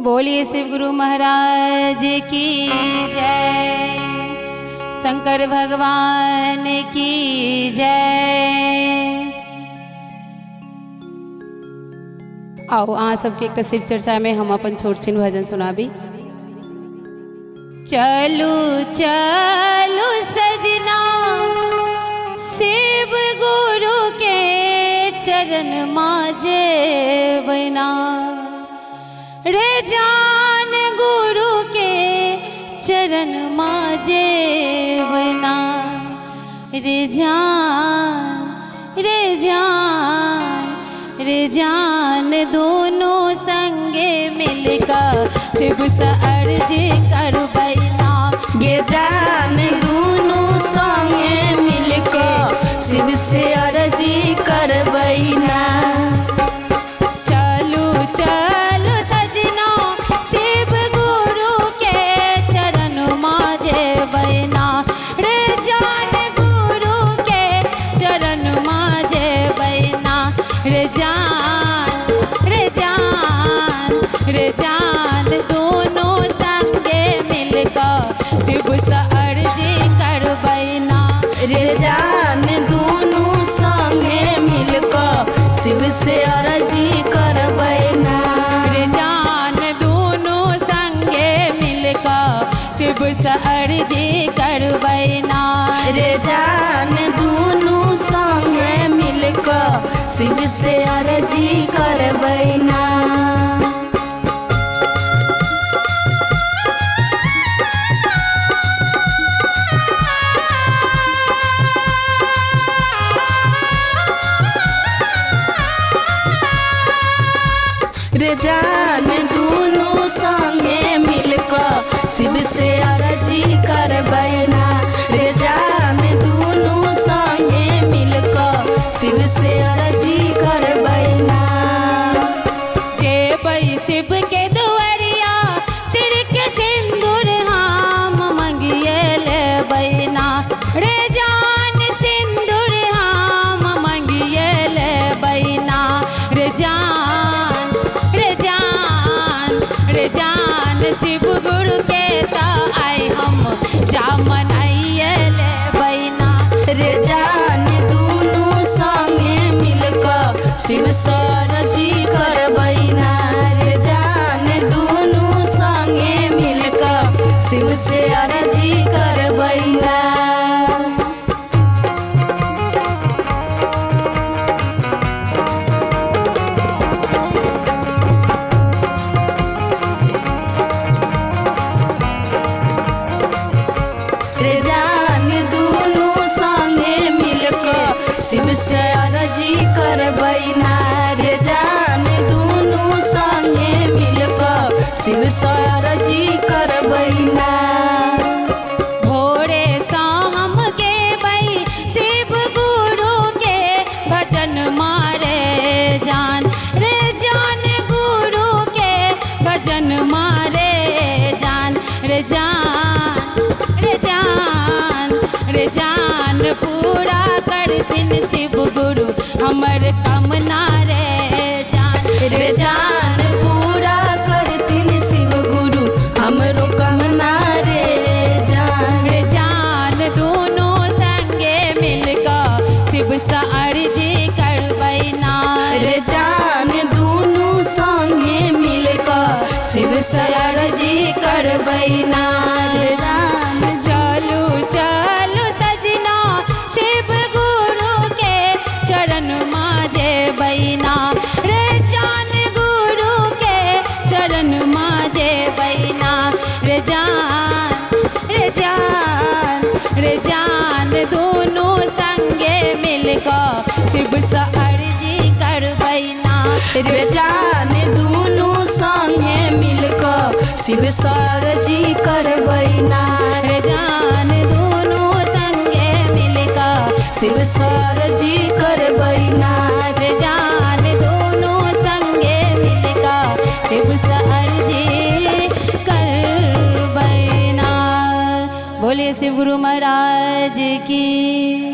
बोलिए शिव गुरु महाराज की जय, शंकर भगवान की जय। आओ अहाँ सबके एक शिव चर्चा में हम अपन छोट छिन भजन सुनाबी। चलू चलू सजना शिव गुरु के चरण माजे बना रे जान गुरु के चरण माजे बना रे जान रे जान रे जान दोनों संगे मिलकर शिव से अर्जी कर बैना गे जान दोनों संगे मिलकर शिव से अर्जी कर बैना। चलू चलू सजना शिव गुरु के चरण माजे बैना रे जान गुरु के चरण माजे बैना रे जान रे जान रे जान दोनों संगे मिलकर शिव से अर्जी कर बैना रे जान दोनों संगे मिलकर शिव से अर्जी कर बैना। रे जान दोनों संगे मिलकर शिव से अर्जी कर बैना रे जान दोनों संगे मिलकर शिव से अर्जी कर बैना। रे जान दोनों संगे मिलकर शिव से अर्जी कर बैना रे जान दोनों संगे मिलकर शिव से अर्जी कर बैना। जे पई शिव के दुआरिया सिर के सिंदूर हम मंगिए ले बैना रे जान सिंदूर हम मंगिए ले बैना रे जान रे जान शिव गुरु के ता आई हम जामन आइए ले बैना रे जान दोनों संगे मिलकर शिव से अर्जी कर बैना रे जान दोनों संगे मिलकर शिव से अर्जी कर बैना। रे जान दोनों संगे मिलकर शिव से अर्जी कर बैना रे जान दोनों संगे मिलकर शिव से अर्जी कर बैना। भोरे शाम के बई शिव गुरु के भजन मारे जान रे जान गुरु के भजन मारे जान रे जान रे जान रे जान पूरा कर दिन शिव गुरु हमर कामना रे जान रे जान पूरा कर दिन शिव गुरु हमरो कामना रे जान। रे जान दोनों संगे मिलकर शिव से अर्जी कर बैना रे जान दोनों संगे मिलकर शिव से अर्जी कर बैना रे जान। चलू चलू सजना शिव गुरु के चरण माजे बैना रे जान गुरु के चरण माजे बैना रे जान रे जान रे जान दोनों संगे मिलकर शिव से अर्जी कर बैना रे जान दोनों संगे मिलकर शिव से अर्जी कर बैना रे जान दोनों संगे मिलकर शिव से अर्जी कर बैना रे जान दोनों संगे मिलकर शिव से अर्जी कर बैना। बोले शिव गुरु महाराज की।